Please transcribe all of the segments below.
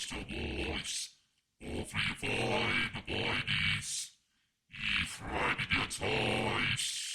beste Boys. Auf wie feine Boys. Die freudige Toys.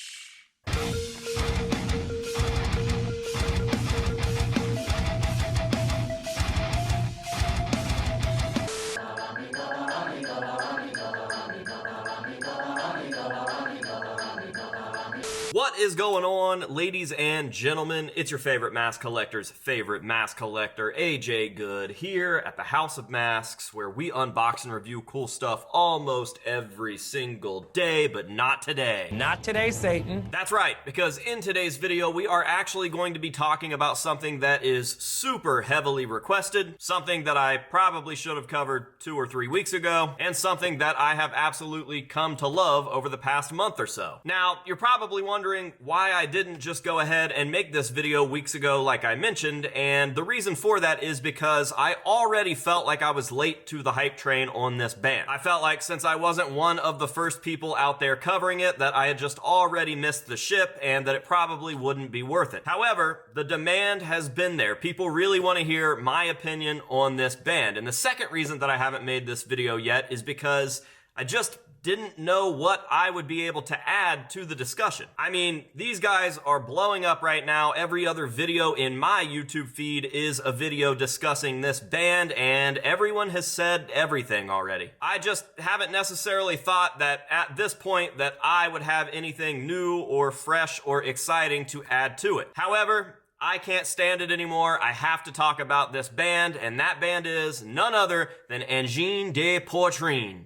What is going on, ladies and gentlemen? It's your favorite mask collector's favorite mask collector, AJ Good, here at the House of Masks, where we unbox and review cool stuff almost every single day, but not today. Not today, Satan. That's right, because in today's video, we are actually going to be talking about something that is super heavily requested, something that I probably should have covered 2 or 3 weeks ago, and something that I have absolutely come to love over the past month or so. Now, you're probably wondering why I didn't just go ahead and make this video weeks ago like I mentioned, and the reason for that is because I already felt like I was late to the hype train on this band. I felt like since I wasn't one of the first people out there covering it, that I had just already missed the ship and that it probably wouldn't be worth it. However, the demand has been there. People really want to hear my opinion on this band, and the second reason that I haven't made this video yet is because I just didn't know what I would be able to add to the discussion. I mean, these guys are blowing up right now. Every other video in my YouTube feed is a video discussing this band, and everyone has said everything already. I just haven't necessarily thought that at this point that I would have anything new or fresh or exciting to add to it. However, I can't stand it anymore. I have to talk about this band, and that band is none other than Engine de Poitrine.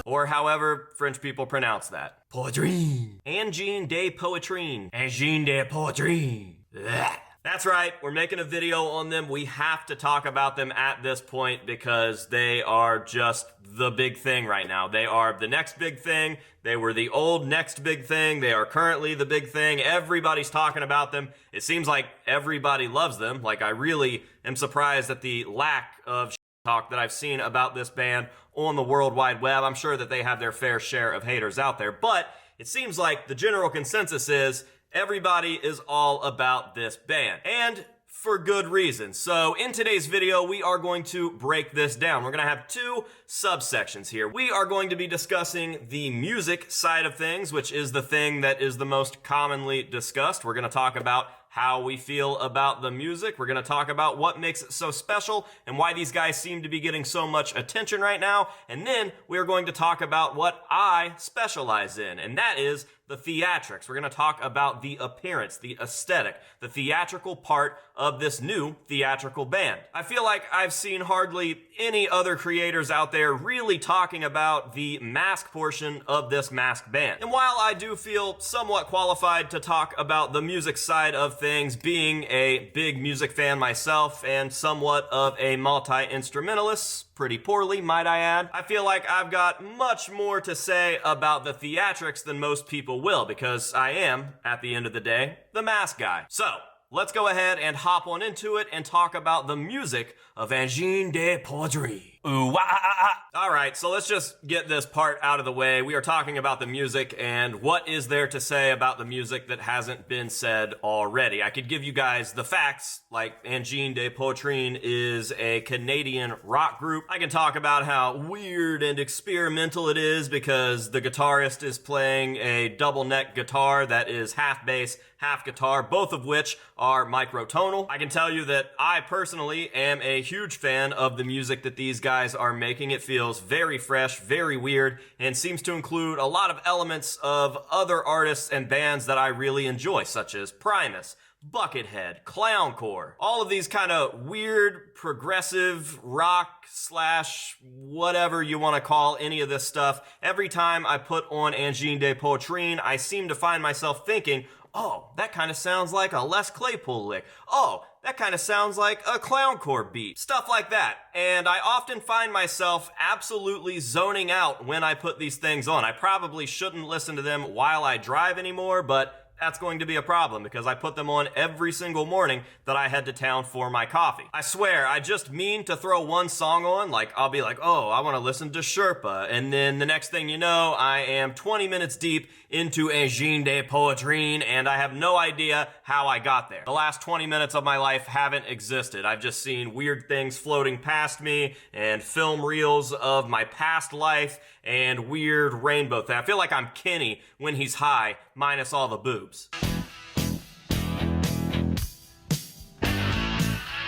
Or however French people pronounce that. Poitrine. Engine de Poitrine. Engine de Poitrine. Ugh. That's right, we're making a video on them. We have to talk about them at this point because they are just the big thing right now. They are the next big thing. They were the old next big thing. They are currently the big thing. Everybody's talking about them. It seems like everybody loves them. Like, I really am surprised at the lack of talk that I've seen about this band on the World Wide Web. I'm sure that they have their fair share of haters out there, but it seems like the general consensus is everybody is all about this band, and for good reason. So in today's video, we are going to break this down. We're going to have 2 subsections here. We are going to be discussing the music side of things, which is the thing that is the most commonly discussed. We're going to talk about how we feel about the music. We're going to talk about what makes it so special and why these guys seem to be getting so much attention right now. And then we're going to talk about what I specialize in, and that is the theatrics. We're going to talk about the appearance, the aesthetic, the theatrical part of this new theatrical band. I feel like I've seen hardly any other creators out there really talking about the mask portion of this mask band. And while I do feel somewhat qualified to talk about the music side of things, being a big music fan myself and somewhat of a multi-instrumentalist, pretty poorly, might I add, I feel like I've got much more to say about the theatrics than most people will, because I am, at the end of the day, the mask guy. So, let's go ahead and hop on into it and talk about the music of Engine de Poitrine. Ooh, wah, ah, ah. All right, so let's just get this part out of the way. We are talking about the music, and what is there to say about the music that hasn't been said already? I could give you guys the facts, like Engine de Poitrine is a Canadian rock group. I can talk about how weird and experimental it is because the guitarist is playing a double neck guitar that is half bass, half guitar, both of which are microtonal. I can tell you that I personally am a huge fan of the music that these guys are making. It feels very fresh, very weird, and seems to include a lot of elements of other artists and bands that I really enjoy, such as Primus, Buckethead, Clowncore, all of these kind of weird, progressive rock slash whatever you want to call any of this stuff. Every time I put on Engine de Poitrine, I seem to find myself thinking, oh, that kind of sounds like a Les Claypool lick. Oh, that kind of sounds like a Clowncore beat. Stuff like that. And I often find myself absolutely zoning out when I put these things on. I probably shouldn't listen to them while I drive anymore, but that's going to be a problem because I put them on every single morning that I head to town for my coffee. I swear, I just mean to throw one song on, like I'll be like, oh, I want to listen to Sherpa, and then the next thing you know, I am 20 minutes deep into Un Jean de Poitrine, and I have no idea how I got there. The last 20 minutes of my life haven't existed. I've just seen weird things floating past me, and film reels of my past life, and weird rainbow thing. I feel like I'm Kenny when he's high, minus all the boobs.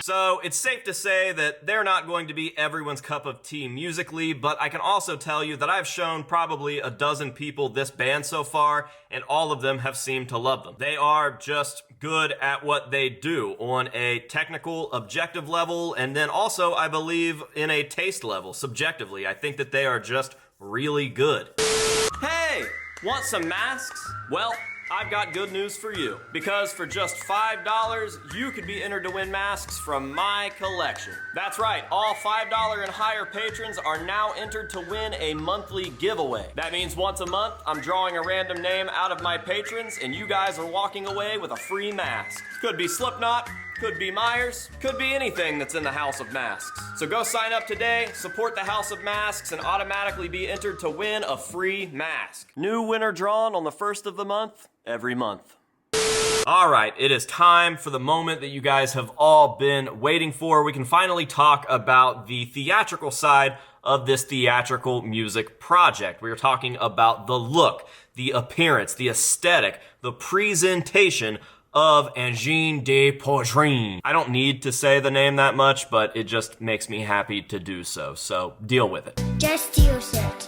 So it's safe to say that they're not going to be everyone's cup of tea musically, but I can also tell you that I've shown probably a dozen people this band so far, and all of them have seemed to love them. They are just good at what they do on a technical, objective level, and then also, I believe, in a taste level, subjectively. I think that they are just really good. Hey, want some masks? Well, I've got good news for you, because for just $5, you could be entered to win masks from my collection. That's right, all $5 and higher patrons are now entered to win a monthly giveaway. That means once a month, I'm drawing a random name out of my patrons, and you guys are walking away with a free mask. Could be Slipknot, could be Myers, could be anything that's in the House of Masks. So go sign up today, support the House of Masks, and automatically be entered to win a free mask. New winner drawn on the 1st of the month, every month. Alright, it is time for the moment that you guys have all been waiting for. We can finally talk about the theatrical side of this theatrical music project. We are talking about the look, the appearance, the aesthetic, the presentation of Un Jean de Poitrine. I don't need to say the name that much, but it just makes me happy to do so, so deal with it. Just use it.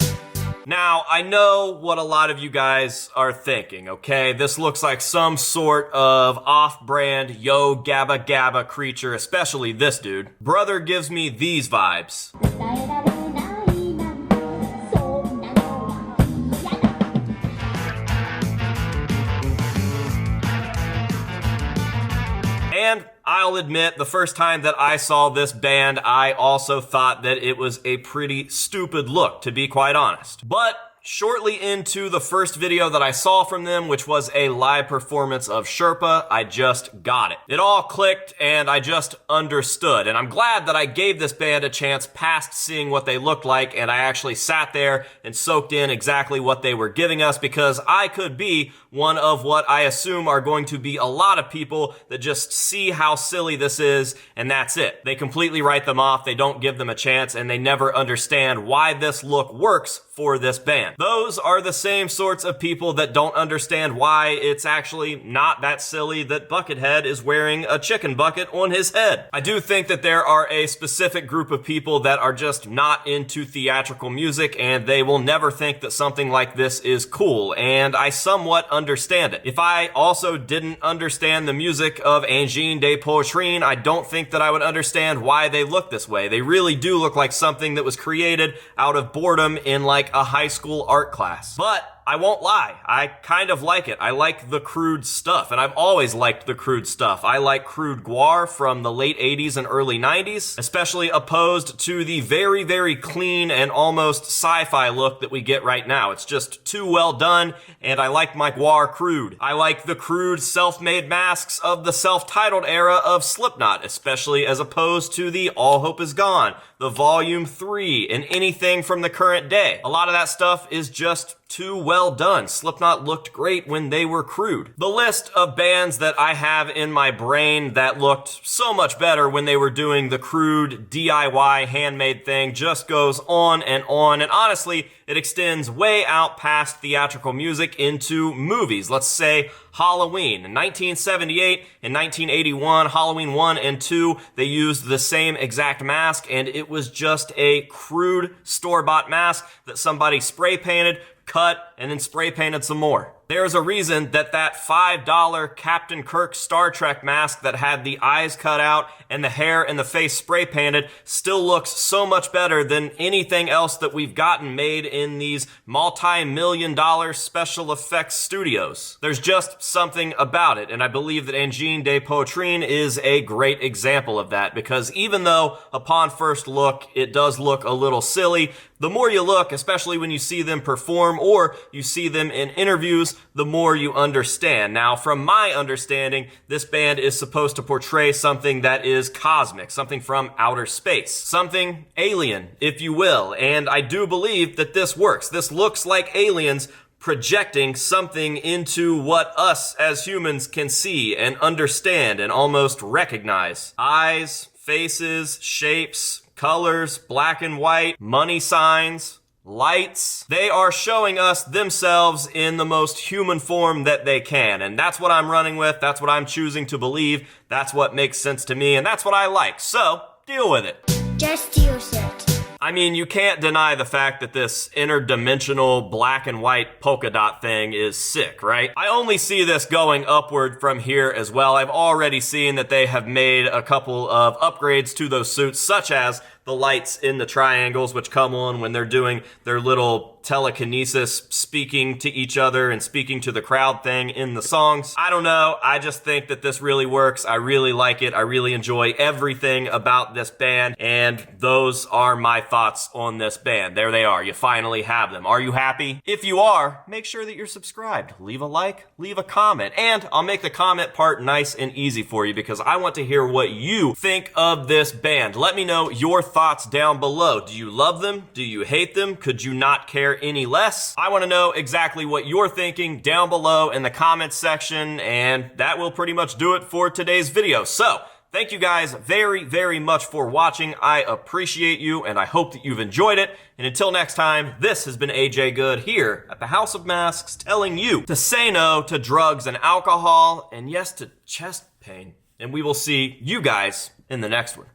Now, I know what a lot of you guys are thinking, okay? This looks like some sort of off-brand yo gabba gabba creature, especially this dude. Brother gives me these vibes. And I'll admit, the first time that I saw this band, I also thought that it was a pretty stupid look, to be quite honest. But shortly into the first video that I saw from them, which was a live performance of Sherpa, I just got it. It all clicked and I just understood. And I'm glad that I gave this band a chance past seeing what they looked like, and I actually sat there and soaked in exactly what they were giving us, because I could be one of what I assume are going to be a lot of people that just see how silly this is, and that's it. They completely write them off, they don't give them a chance, and they never understand why this look works for this band. Those are the same sorts of people that don't understand why it's actually not that silly that Buckethead is wearing a chicken bucket on his head. I do think that there are a specific group of people that are just not into theatrical music, and they will never think that something like this is cool, and I somewhat understand it. If I also didn't understand the music of Un Jean de Poitrine, I don't think that I would understand why they look this way. They really do look like something that was created out of boredom in like a high school art class. But I won't lie, I kind of like it. I like the crude stuff, and I've always liked the crude stuff. I like crude guar from the late 80s and early 90s, especially opposed to the very, very clean and almost sci-fi look that we get right now. It's just too well done, and I like my guar crude. I like the crude self-made masks of the self-titled era of Slipknot, especially as opposed to the All Hope Is Gone, the Volume 3, and anything from the current day. A lot of that stuff is just too well done. Slipknot looked great when they were crude. The list of bands that I have in my brain that looked so much better when they were doing the crude DIY handmade thing just goes on, and honestly, it extends way out past theatrical music into movies. Let's say Halloween. In 1978 and 1981, Halloween 1 and 2, they used the same exact mask, and it was just a crude store-bought mask that somebody spray painted, cut, and then spray painted some more. There's a reason that that $5 Captain Kirk Star Trek mask that had the eyes cut out and the hair and the face spray painted still looks so much better than anything else that we've gotten made in these multi-million-dollar special effects studios. There's just something about it, and I believe that Un Jean de Poitrine is a great example of that, because even though upon first look it does look a little silly, the more you look, especially when you see them perform or you see them in interviews, the more you understand. Now, from my understanding, this band is supposed to portray something that is cosmic, something from outer space, something alien, if you will. And I do believe that this works. This looks like aliens projecting something into what us as humans can see and understand and almost recognize. Eyes, faces, shapes, colors, black and white, money signs, lights. They are showing us themselves in the most human form that they can. And that's what I'm running with. That's what I'm choosing to believe. That's what makes sense to me. And that's what I like. So deal with it. Just use it. I mean, you can't deny the fact that this interdimensional black and white polka dot thing is sick, right? I only see this going upward from here as well. I've already seen that they have made a couple of upgrades to those suits, such as the lights in the triangles, which come on when they're doing their little telekinesis, speaking to each other and speaking to the crowd thing in the songs. I don't know. I just think that this really works. I really like it. I really enjoy everything about this band. And those are my thoughts on this band. There they are. You finally have them. Are you happy? If you are, make sure that you're subscribed. Leave a like, leave a comment, and I'll make the comment part nice and easy for you because I want to hear what you think of this band. Let me know your thoughts down below. Do you love them? Do you hate them? Could you not care any less? I want to know exactly what you're thinking down below in the comments section, and that will pretty much do it for today's video. So, thank you guys very, very much for watching. I appreciate you, and I hope that you've enjoyed it. And until next time, this has been AJ Good here at the House of Masks telling you to say no to drugs and alcohol, and yes to chest pain. And we will see you guys in the next one.